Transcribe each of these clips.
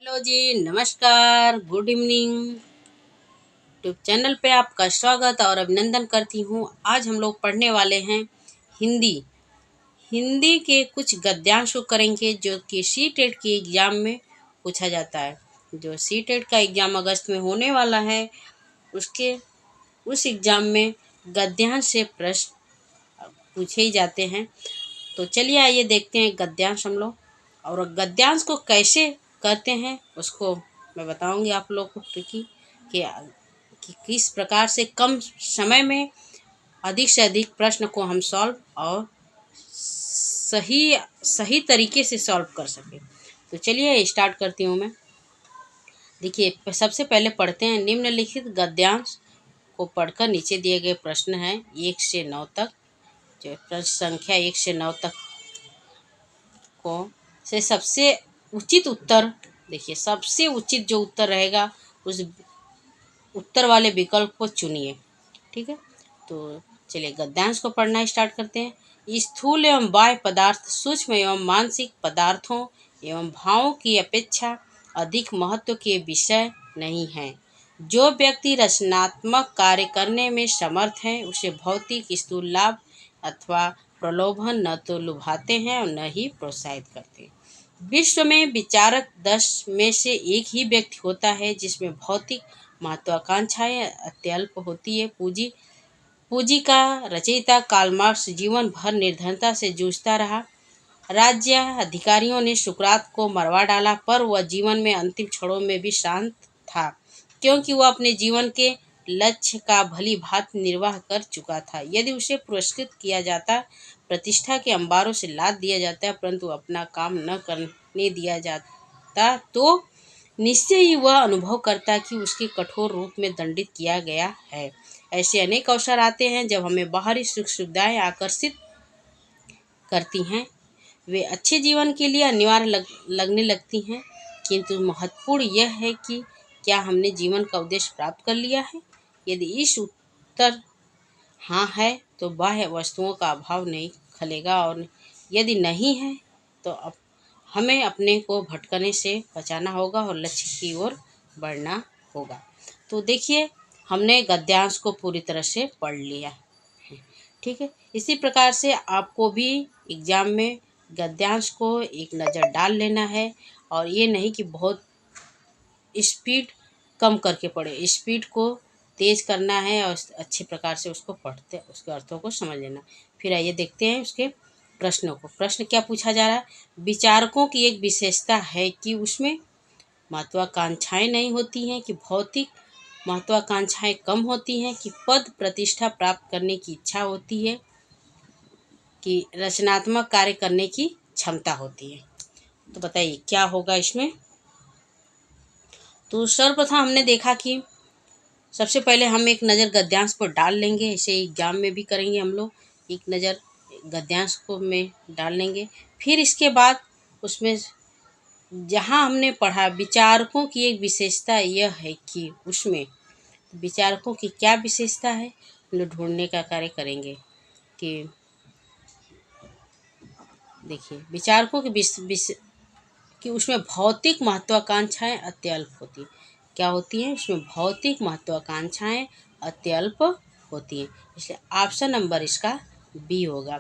Hello जी, नमस्कार, good evening. YouTube channel पे आपका स्वागत और अभिनंदन करती हूँ। आज हम लोग पढ़ने वाले हैं हिंदी। हिंदी के कुछ गद्यांश को करेंगे जो कि सी टेट के एग्ज़ाम में पूछा जाता है। जो सी टेट का एग्ज़ाम अगस्त में होने वाला है, उसके उस एग्ज़ाम में गद्यांश से प्रश्न पूछे ही जाते हैं। तो चलिए आइए देखते हैं गद्यांश हम लोग। और गद्यांश को कैसे करते हैं उसको मैं बताऊंगी आप लोग को, क्योंकि कि किस प्रकार से कम समय में अधिक से अधिक प्रश्न को हम सॉल्व और सही सही तरीके से सॉल्व कर सकें। तो चलिए स्टार्ट करती हूँ मैं। देखिए, सबसे पहले पढ़ते हैं निम्नलिखित गद्यांश को पढ़कर नीचे दिए गए प्रश्न हैं 1 से 9 तक। जो प्रश्न संख्या 1 से 9 तक को से सबसे उचित उत्तर, देखिए सबसे उचित जो उत्तर रहेगा उस उत्तर वाले विकल्प को चुनिए। ठीक है, तो चलिए गद्यांश को पढ़ना स्टार्ट करते हैं। स्थूल एवं बाह्य पदार्थ सूक्ष्म एवं मानसिक पदार्थों एवं भावों की अपेक्षा अधिक महत्व के विषय नहीं हैं। जो व्यक्ति रचनात्मक कार्य करने में समर्थ है उसे भौतिक स्थूल लाभ अथवा प्रलोभन न तो लुभाते हैं और न ही प्रोत्साहित करते। विश्व में विचारक 10 में से एक ही व्यक्ति होता है जिसमें भौतिक महत्वाकांक्षाएं अत्यल्प होती है। पूंजी का रचयिता कार्ल मार्क्स जीवन भर निर्धनता से जूझता रहा। राज्य अधिकारियों ने सुकरात को मरवा डाला, पर वह जीवन में अंतिम क्षणों में भी शांत था, क्योंकि वह अपने जीवन के लक्ष्य का भली भांति निर्वाह कर चुका था। यदि उसे पुरस्कृत किया जाता, प्रतिष्ठा के अंबारों से लाद दिया जाता, परंतु अपना काम न करने दिया जाता, तो निश्चय ही वह अनुभव करता कि उसके कठोर रूप में दंडित किया गया है। ऐसे अनेक अवसर आते हैं जब हमें बाहरी सुख सुविधाएं आकर्षित करती हैं, वे अच्छे जीवन के लिए अनिवार्य लगने लगती हैं, किंतु महत्वपूर्ण यह है कि क्या हमने जीवन का उद्देश्य प्राप्त कर लिया है। यदि इस उत्तर हाँ है तो बाह्य वस्तुओं का अभाव नहीं खलेगा, और यदि नहीं है तो हमें अपने को भटकने से बचाना होगा और लक्ष्य की ओर बढ़ना होगा। तो देखिए, हमने गद्यांश को पूरी तरह से पढ़ लिया है। ठीक है, इसी प्रकार से आपको भी एग्जाम में गद्यांश को एक नज़र डाल लेना है, और ये नहीं कि बहुत स्पीड कम करके पढ़े, स्पीड को तेज करना है और अच्छे प्रकार से उसको पढ़ते उसके अर्थों को समझ लेना। फिर आइए देखते हैं उसके प्रश्नों को। प्रश्न क्या पूछा जा रहा है? विचारकों की एक विशेषता है कि उसमें महत्वाकांक्षाएं नहीं होती हैं, कि भौतिक महत्वाकांक्षाएं कम होती हैं, कि पद प्रतिष्ठा प्राप्त करने की इच्छा होती है, कि रचनात्मक कार्य करने की क्षमता होती है। तो बताइए क्या होगा इसमें। तो सर्वप्रथम हमने देखा कि सबसे पहले हम एक नज़र गद्यांश पर डाल लेंगे। ऐसे एग्जाम में भी करेंगे हम लोग, एक नज़र गद्यांश को में डाल लेंगे। फिर इसके बाद उसमें जहाँ हमने पढ़ा विचारकों की एक विशेषता यह है कि उसमें विचारकों की क्या विशेषता है, हम लोग ढूंढने का कार्य करेंगे। कि देखिए, विचारकों की कि उसमें भौतिक महत्वाकांक्षाएं अत्यल्प होती, क्या होती हैं उसमें भौतिक महत्वाकांक्षाएं अत्यल्प होती हैं, इसलिए ऑप्शन नंबर इसका बी होगा।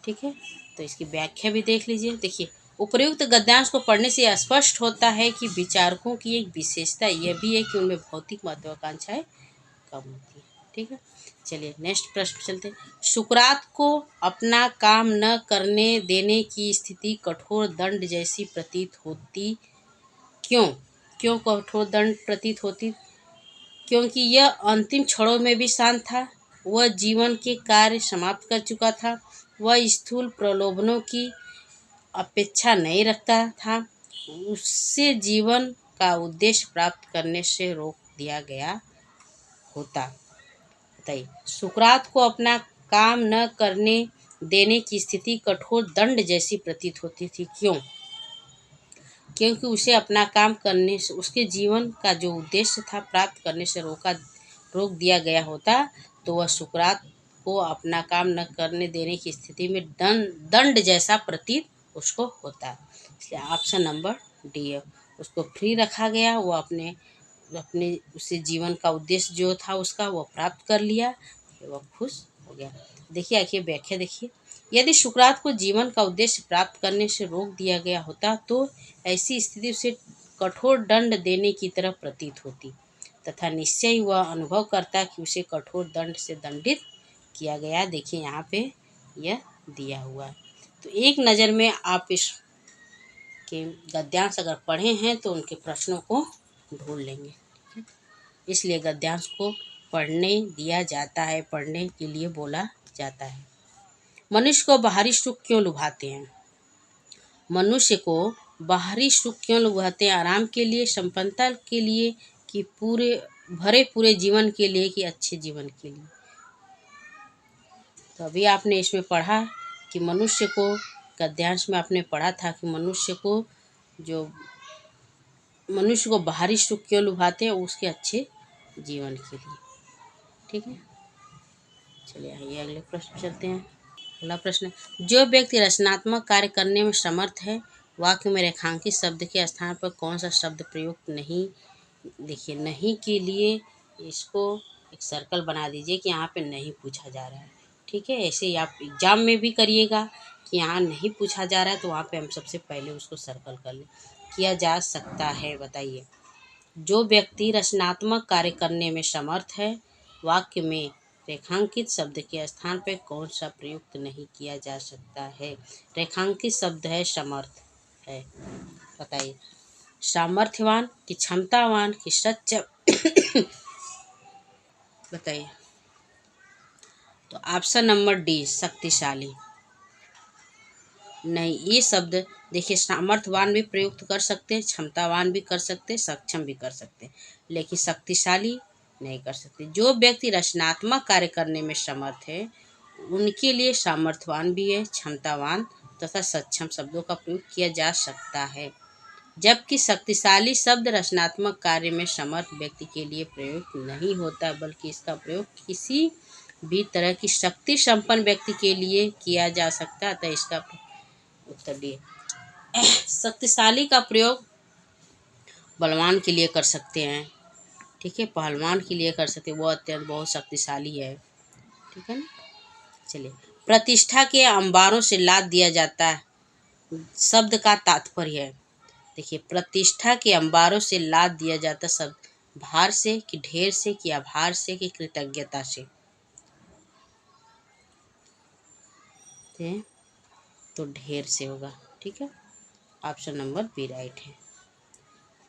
ठीक है, तो इसकी व्याख्या भी देख लीजिए। देखिए, उपर्युक्त गद्यांश को पढ़ने से स्पष्ट होता है कि विचारकों की एक विशेषता यह भी है कि उनमें भौतिक महत्वाकांक्षाएं कम होती है। ठीक है, चलिए नेक्स्ट प्रश्न पे चलते हैं। सुकरात को अपना काम न करने देने की स्थिति कठोर दंड जैसी प्रतीत होती, क्यों? क्यों कठोर दंड प्रतीत होती? क्योंकि यह अंतिम क्षणों में भी शांत था, वह जीवन के कार्य समाप्त कर चुका था, वह स्थूल प्रलोभनों की अपेक्षा नहीं रखता था, उससे जीवन का उद्देश्य प्राप्त करने से रोक दिया गया होता। बताइए, सुकरात को अपना काम न करने देने की स्थिति कठोर दंड जैसी प्रतीत होती थी, क्यों? क्योंकि उसे अपना काम करने से उसके जीवन का जो उद्देश्य था प्राप्त करने से रोक दिया गया होता, तो वह सुकरात को अपना काम न करने देने की स्थिति में दंड जैसा प्रतीत उसको होता। इसलिए ऑप्शन नंबर डी है। उसको फ्री रखा गया, वो अपने अपने उसे जीवन का उद्देश्य जो था उसका वो प्राप्त कर लिया, वो खुश हो गया। देखिए आखिर व्याख्या देखिए, यदि सुकरात को जीवन का उद्देश्य प्राप्त करने से रोक दिया गया होता तो ऐसी स्थिति उसे कठोर दंड देने की तरह प्रतीत होती तथा निश्चय ही वह अनुभव करता कि उसे कठोर दंड से दंडित किया गया। देखिए यहाँ पे यह दिया हुआ है। तो एक नज़र में आप इस के गद्यांश अगर पढ़े हैं तो उनके प्रश्नों को ढूंढ लेंगे। इसलिए गद्यांश को पढ़ने दिया जाता है, पढ़ने के लिए बोला जाता है। मनुष्य को बाहरी सुख क्यों लुभाते हैं? मनुष्य को बाहरी सुख क्यों लुभाते हैं? आराम के लिए, संपन्नता के लिए, कि पूरे जीवन के लिए, कि अच्छे जीवन के लिए? तो अभी आपने इसमें पढ़ा कि मनुष्य को, गद्यांश में आपने पढ़ा था कि मनुष्य को बाहरी सुख क्यों लुभाते हैं? उसके अच्छे जीवन के लिए। ठीक है, चलिए आइए अगले प्रश्न चलते हैं। अगला प्रश्न, जो व्यक्ति रचनात्मक कार्य करने में समर्थ है, वाक्य में रेखांकित शब्द के स्थान पर कौन सा शब्द प्रयुक्त नहीं? देखिए नहीं के लिए इसको एक सर्कल बना दीजिए कि यहाँ पे नहीं पूछा जा रहा है। ठीक है, ऐसे ही आप एग्जाम में भी करिएगा कि यहाँ नहीं पूछा जा रहा है तो वहाँ पे हम सबसे पहले उसको सर्कल कर ले। किया जा सकता है, बताइए। जो व्यक्ति रचनात्मक कार्य करने में समर्थ है, वाक्य में रेखांकित शब्द के स्थान पर कौन सा प्रयुक्त नहीं किया जा सकता है? रेखांकित शब्द है समर्थ है, बताइए। सामर्थ्यवान कि क्षमतावान कि सच्चा बताइए। तो ऑप्शन नंबर डी शक्तिशाली। नहीं, ये शब्द देखिए सामर्थ्यवान भी प्रयुक्त कर सकते हैं, क्षमतावान भी कर सकते हैं, सक्षम भी कर सकते हैं, लेकिन शक्तिशाली नहीं कर सकते। जो व्यक्ति रचनात्मक कार्य करने में समर्थ है उनके लिए सामर्थ्यवान भी है, क्षमतावान तथा सक्षम शब्दों का प्रयोग किया जा सकता है, जबकि शक्तिशाली शब्द रचनात्मक कार्य में समर्थ व्यक्ति के लिए प्रयुक्त नहीं होता, बल्कि इसका प्रयोग किसी भी तरह की शक्ति संपन्न व्यक्ति के लिए किया जा सकता है। तो इसका उत्तर डी। शक्तिशाली का प्रयोग बलवान के लिए कर सकते हैं, ठीक है, पहलवान के लिए कर सकते हैं, वो अत्यंत बहुत शक्तिशाली है। ठीक है ना, चलिए। प्रतिष्ठा के अंबारों से लाद दिया जाता है शब्द का तात्पर्य है। देखिए, प्रतिष्ठा के अंबारों से लाद दिया जाता शब्द भार से कि ढेर से कि आभार से कि कृतज्ञता से? तो ढेर से होगा। ठीक है, ऑप्शन नंबर बी राइट है।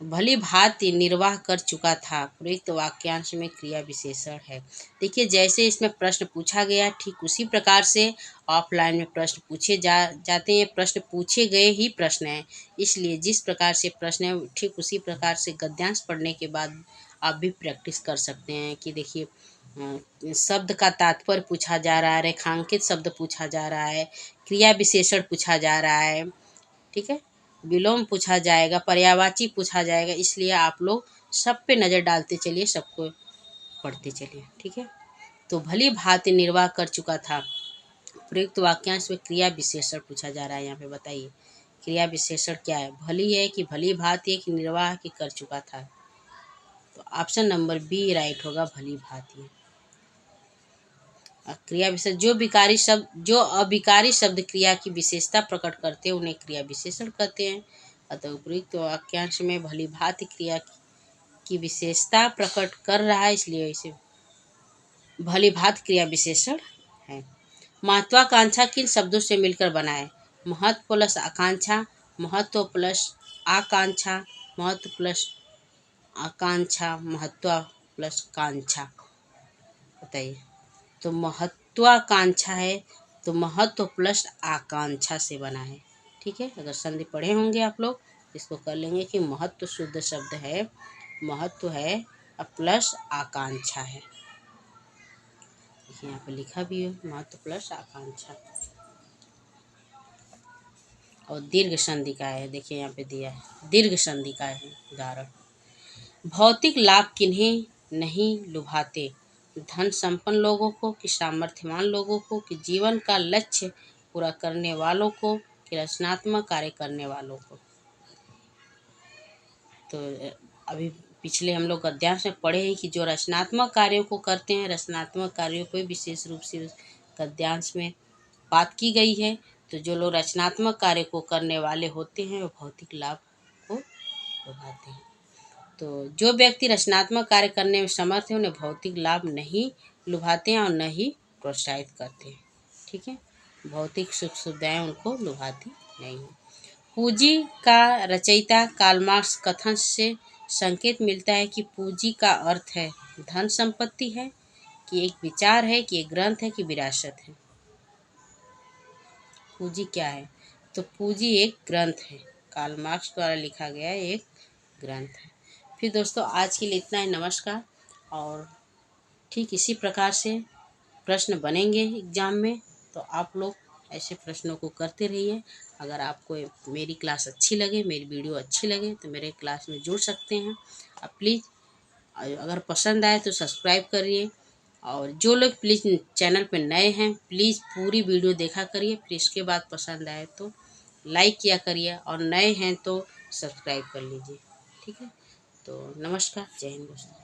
भली भांति निर्वाह कर चुका था, प्रयुक्त वाक्यांश में क्रिया विशेषण है। देखिए, जैसे इसमें प्रश्न पूछा गया ठीक उसी प्रकार से ऑफलाइन में प्रश्न पूछे जाते हैं। प्रश्न पूछे गए ही प्रश्न हैं, इसलिए जिस प्रकार से प्रश्न है ठीक उसी प्रकार से गद्यांश पढ़ने के बाद आप भी प्रैक्टिस कर सकते हैं कि देखिए शब्द का तात्पर्य पूछा जा रहा है, रेखांकित शब्द पूछा जा रहा है, क्रिया विशेषण पूछा जा रहा है, ठीक है, विलोम पूछा जाएगा, पर्यायवाची पूछा जाएगा। इसलिए आप लोग सब पे नज़र डालते चलिए, सबको पढ़ते चलिए। ठीक है, तो भली भांति निर्वाह कर चुका था, प्रयुक्त वाक्यांश में क्रिया विशेषण पूछा जा रहा है। यहाँ पे बताइए क्रिया विशेषण क्या है? भली है कि भली भांति है कि निर्वाह की कर चुका था? तो ऑप्शन नंबर बी राइट होगा, भली भांति। क्रिया विशेषण जो अविकारी शब्द क्रिया की विशेषता प्रकट करते हैं उन्हें क्रिया विशेषण कहते हैं। अतः उपयुक्त वाक्यांश में भली भांति क्रिया की विशेषता प्रकट कर रहा है, इसलिए इसे भली भांति क्रिया विशेषण है। महत्वाकांक्षा किन शब्दों से मिलकर बना है? महत्व प्लस आकांक्षा, महत्व प्लस आकांक्षा, महत्व प्लस आकांक्षा, महत्व प्लस कांक्षा, बताइए। तो महत्वाकांक्षा है, तो महत्व प्लस आकांक्षा से बना है। ठीक है, अगर संधि पढ़े होंगे आप लोग इसको कर लेंगे कि महत्व शुद्ध शब्द है, महत्व है प्लस आकांक्षा है। देखिए यहाँ पे लिखा भी है महत्व प्लस आकांक्षा। और दीर्घ संधि का है, देखिए यहाँ पे दिया है दीर्घ संधि का है उदाहरण। भौतिक लाभ किन्हें नहीं लुभाते? धन संपन्न लोगों को कि सामर्थ्यवान लोगों को कि जीवन का लक्ष्य पूरा करने वालों को कि रचनात्मक कार्य करने वालों को? तो अभी पिछले हम लोग गद्यांश में पढ़े हैं कि जो रचनात्मक कार्यों को करते हैं, रचनात्मक कार्यों को विशेष रूप से गद्यांश में बात की गई है। तो जो लोग रचनात्मक कार्य को करने वाले होते हैं वो भौतिक लाभ को लुभाते हैं। तो जो व्यक्ति रचनात्मक कार्य करने में समर्थ है उन्हें भौतिक लाभ नहीं लुभाते हैं और न ही प्रोत्साहित करते हैं। ठीक है, भौतिक सुख सुविधाएं उनको लुभाती नहीं है। पूंजी का रचयिता कार्ल मार्क्स कथन से संकेत मिलता है कि पूंजी का अर्थ है धन संपत्ति है, कि एक विचार है, कि एक ग्रंथ है, कि विरासत है। पूंजी क्या है? तो पूंजी एक ग्रंथ है, कार्ल मार्क्स द्वारा लिखा गया एक ग्रंथ है। फिर दोस्तों आज के लिए इतना ही। नमस्कार। और ठीक इसी प्रकार से प्रश्न बनेंगे एग्जाम में, तो आप लोग ऐसे प्रश्नों को करते रहिए। अगर आपको मेरी क्लास अच्छी लगे, मेरी वीडियो अच्छी लगे तो मेरे क्लास में जुड़ सकते हैं। अब प्लीज़ अगर पसंद आए तो सब्सक्राइब करिए, और जो लोग प्लीज़ चैनल पे नए हैं प्लीज़ पूरी वीडियो देखा करिए, फिर इसके बाद पसंद आए तो लाइक किया करिए, और नए हैं तो सब्सक्राइब कर लीजिए। ठीक है, तो नमस्कार, जय हिंद दोस्तों।